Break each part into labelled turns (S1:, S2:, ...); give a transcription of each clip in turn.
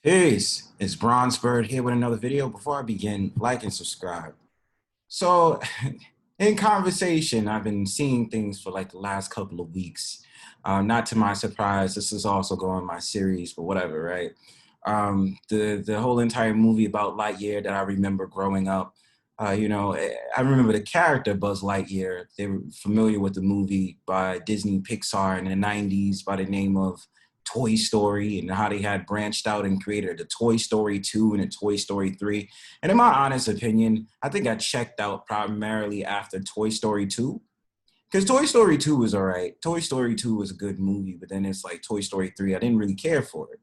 S1: Peace, it's Bronzebird here with another video. Before I begin, like and subscribe. So, in conversation, I've been seeing things for like the last couple of weeks. Not to my surprise, this is also going my series, but whatever, right? The whole entire movie about Lightyear that I remember growing up. I remember the character Buzz Lightyear. They were familiar with the movie by Disney Pixar in the 90s by the name of Toy Story, and how they had branched out and created the Toy Story 2 and the Toy Story 3. And in my honest opinion, I think I checked out primarily after Toy Story 2. Because Toy Story 2 was all right. Toy Story 2 was a good movie, but then it's like Toy Story 3, I didn't really care for it.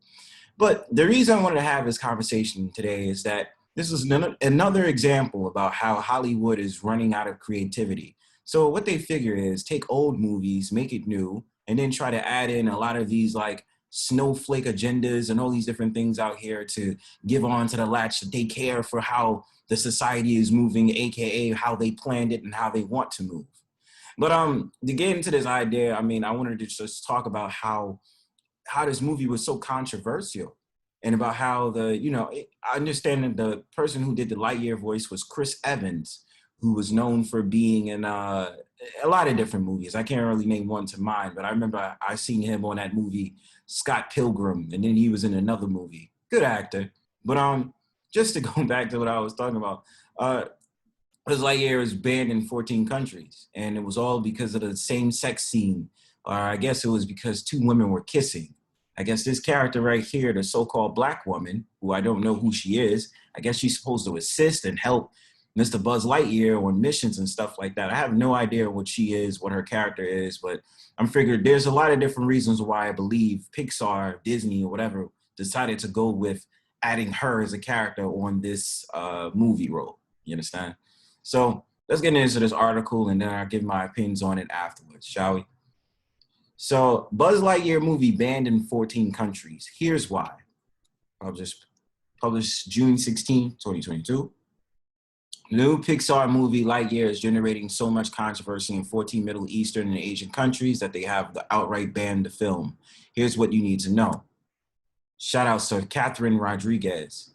S1: But the reason I wanted to have this conversation today is that this is another example about how Hollywood is running out of creativity. So what they figure is take old movies, make it new, and then try to add in a lot of these like snowflake agendas and all these different things out here to give on to the latch that they care for how the society is moving, aka how they planned it and how they want to move. But to get into this idea, I mean, I wanted to just talk about how this movie was so controversial and about how I understand that the person who did the Lightyear voice was Chris Evans, who was known for being in a lot of different movies. I can't really name one to mind, but I remember I seen him on that movie Scott Pilgrim, and then he was in another movie. Good actor. But just to go back to what I was talking about, uh, Buzz Lightyear was banned in 14 countries, and it was all because of the same-sex scene. Or I guess it was because two women were kissing. I guess this character right here, the so-called black woman, who I don't know who she is, I guess she's supposed to assist and help Mr. Buzz Lightyear on missions and stuff like that. I have no idea what she is, what her character is, but I'm figured there's a lot of different reasons why I believe Pixar, Disney, or whatever decided to go with adding her as a character on this movie role. You understand? So let's get into this article and then I'll give my opinions on it afterwards, shall we? So Buzz Lightyear movie banned in 14 countries. Here's why. I'll just publish June 16, 2022. New Pixar movie Lightyear is generating so much controversy in 14 Middle Eastern and Asian countries that they have outright banned the film. Here's what you need to know. Shout out to Catherine Rodriguez.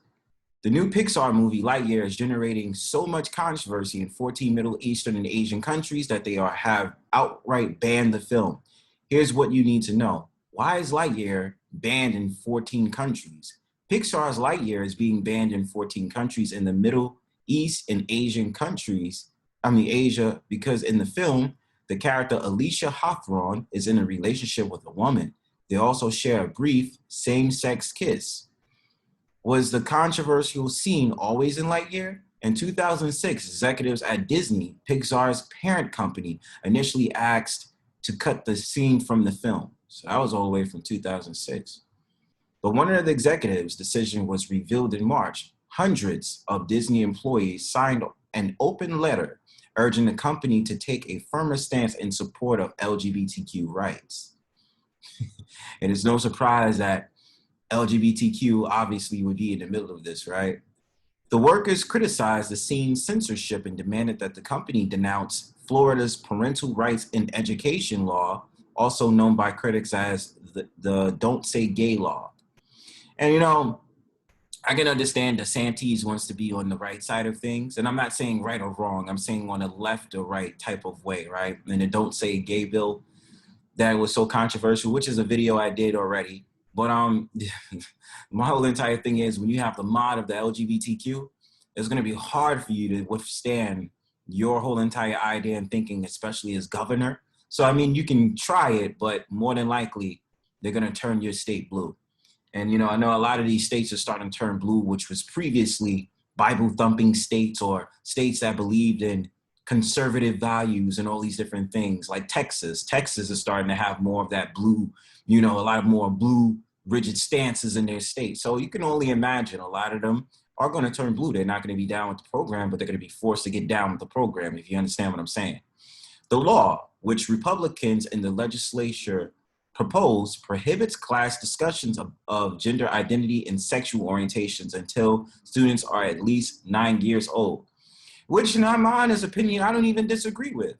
S1: The new Pixar movie Lightyear is generating so much controversy in 14 Middle Eastern and Asian countries that they have outright banned the film. Here's what you need to know. Why is Lightyear banned in 14 countries? Pixar's Lightyear is being banned in 14 countries in the Middle East and Asian countries. Asia, because in the film, the character Alicia Hawthorne is in a relationship with a woman. They also share a brief same-sex kiss. Was the controversial scene always in Lightyear? In 2006, executives at Disney, Pixar's parent company, initially asked to cut the scene from the film. So that was all the way from 2006. But one of the executives' decision was revealed in March. Hundreds of Disney employees signed an open letter urging the company to take a firmer stance in support of LGBTQ rights. And it's no surprise that LGBTQ obviously would be in the middle of this, right? The workers criticized the scene's censorship and demanded that the company denounce Florida's parental rights in education law, also known by critics as the Don't Say Gay law. And I can understand DeSantis wants to be on the right side of things. And I'm not saying right or wrong. I'm saying on a left or right type of way, right? And the Don't Say Gay bill that was so controversial, which is a video I did already. But my whole entire thing is when you have the mod of the LGBTQ, it's going to be hard for you to withstand your whole entire idea and thinking, especially as governor. So, I mean, you can try it, but more than likely, they're going to turn your state blue. And, I know a lot of these states are starting to turn blue, which was previously Bible-thumping states or states that believed in conservative values and all these different things, like Texas. Texas is starting to have more of that blue, a lot of more blue, rigid stances in their state. So you can only imagine a lot of them are going to turn blue. They're not going to be down with the program, but they're going to be forced to get down with the program, if you understand what I'm saying. The law, which Republicans in the legislature proposed, prohibits class discussions of gender identity and sexual orientations until students are at least 9 years old, which in my honest opinion, I don't even disagree with.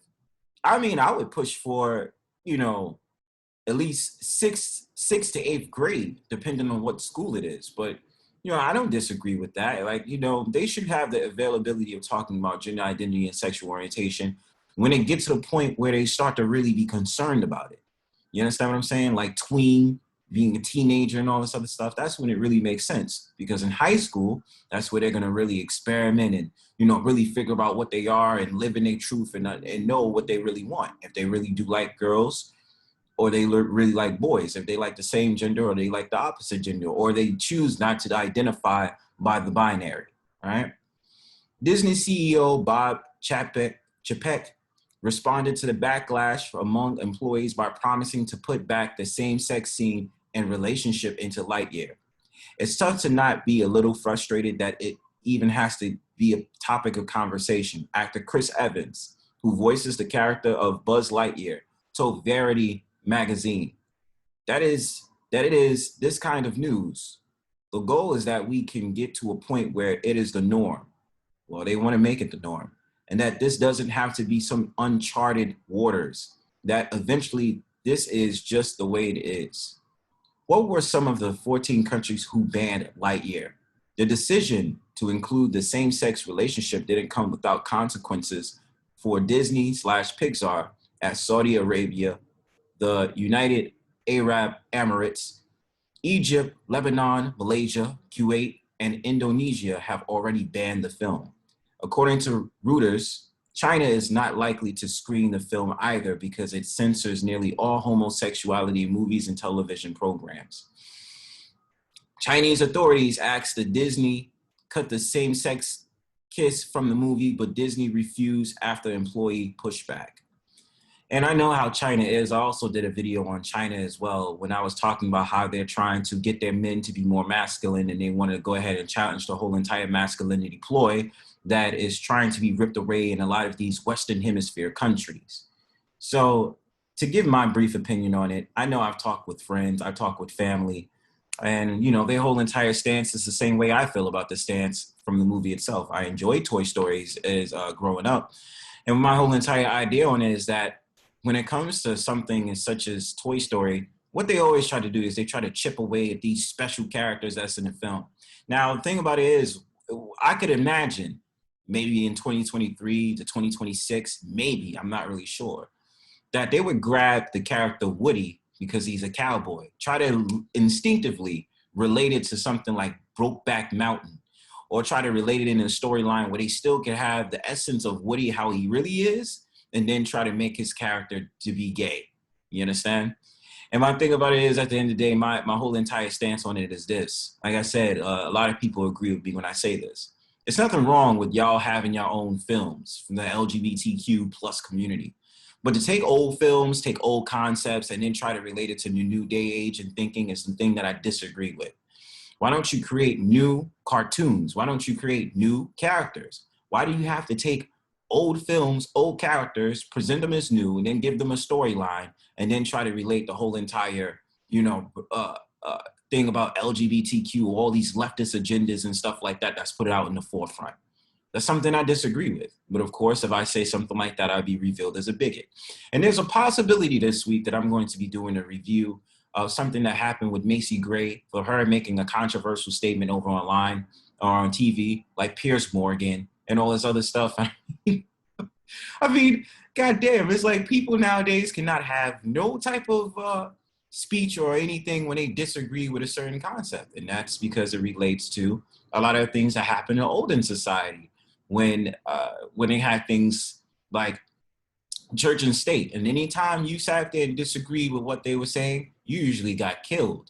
S1: I mean, I would push for, at least sixth to eighth grade, depending on what school it is. But I don't disagree with that. Like, they should have the availability of talking about gender identity and sexual orientation when it gets to the point where they start to really be concerned about it. You understand what I'm saying? Like tween, being a teenager and all this other stuff. That's when it really makes sense. Because in high school, that's where they're going to really experiment and, really figure out what they are and live in their truth and know what they really want. If they really do like girls, or they really like boys, if they like the same gender or they like the opposite gender, or they choose not to identify by the binary, right? Disney CEO Bob Chapek responded to the backlash among employees by promising to put back the same-sex scene and relationship into Lightyear. It's tough to not be a little frustrated that it even has to be a topic of conversation. Actor Chris Evans, who voices the character of Buzz Lightyear, told Verity magazine that it is this kind of news. The goal is that we can get to a point where it is the norm. Well, they want to make it the norm, and that this doesn't have to be some uncharted waters, that eventually this is just the way it is. What were some of the 14 countries who banned Lightyear? The decision to include the same-sex relationship didn't come without consequences for Disney/Pixar, as Saudi Arabia, the United Arab Emirates, Egypt, Lebanon, Malaysia, Kuwait, and Indonesia have already banned the film. According to Reuters, China is not likely to screen the film either because it censors nearly all homosexuality in movies and television programs. Chinese authorities asked the Disney cut the same-sex kiss from the movie, but Disney refused after employee pushback. And I know how China is. I also did a video on China as well when I was talking about how they're trying to get their men to be more masculine, and they want to go ahead and challenge the whole entire masculinity ploy that is trying to be ripped away in a lot of these Western Hemisphere countries. So to give my brief opinion on it, I know I've talked with friends, I've talked with family, and their whole entire stance is the same way I feel about the stance from the movie itself. I enjoyed Toy Stories as growing up. And my whole entire idea on it is that when it comes to something such as Toy Story, what they always try to do is they try to chip away at these special characters that's in the film. Now, the thing about it is, I could imagine maybe in 2023 to 2026, maybe, I'm not really sure, that they would grab the character Woody because he's a cowboy, try to instinctively relate it to something like Brokeback Mountain, or try to relate it in a storyline where they still can have the essence of Woody, how he really is, and then try to make his character to be gay. You understand? And my thing about it is, at the end of the day, my whole entire stance on it is this. Like I said, a lot of people agree with me when I say this. It's nothing wrong with y'all having your own films from the LGBTQ plus community. But to take old films, take old concepts, and then try to relate it to the new day age and thinking is the thing that I disagree with. Why don't you create new cartoons? Why don't you create new characters? Why do you have to take old films, old characters, present them as new, and then give them a storyline, and then try to relate the whole entire, thing about LGBTQ, all these leftist agendas and stuff like that that's put out in the forefront? That's something I disagree with. But of course, if I say something like that, I'd be revealed as a bigot. And there's a possibility this week that I'm going to be doing a review of something that happened with Macy Gray, for her making a controversial statement over online or on TV, like Piers Morgan and all this other stuff. I mean, goddamn, it's like people nowadays cannot have no type of speech or anything when they disagree with a certain concept. And that's because it relates to a lot of things that happen in olden society when they had things like church and state. And anytime you sat there and disagreed with what they were saying, you usually got killed.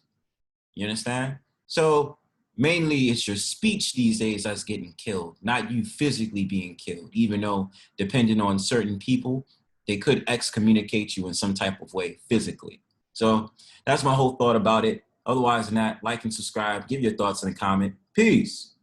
S1: You understand? So mainly it's your speech these days that's getting killed, not you physically being killed, even though depending on certain people, they could excommunicate you in some type of way physically. So that's my whole thought about it. Otherwise than that, like and subscribe, give your thoughts in the comment. Peace.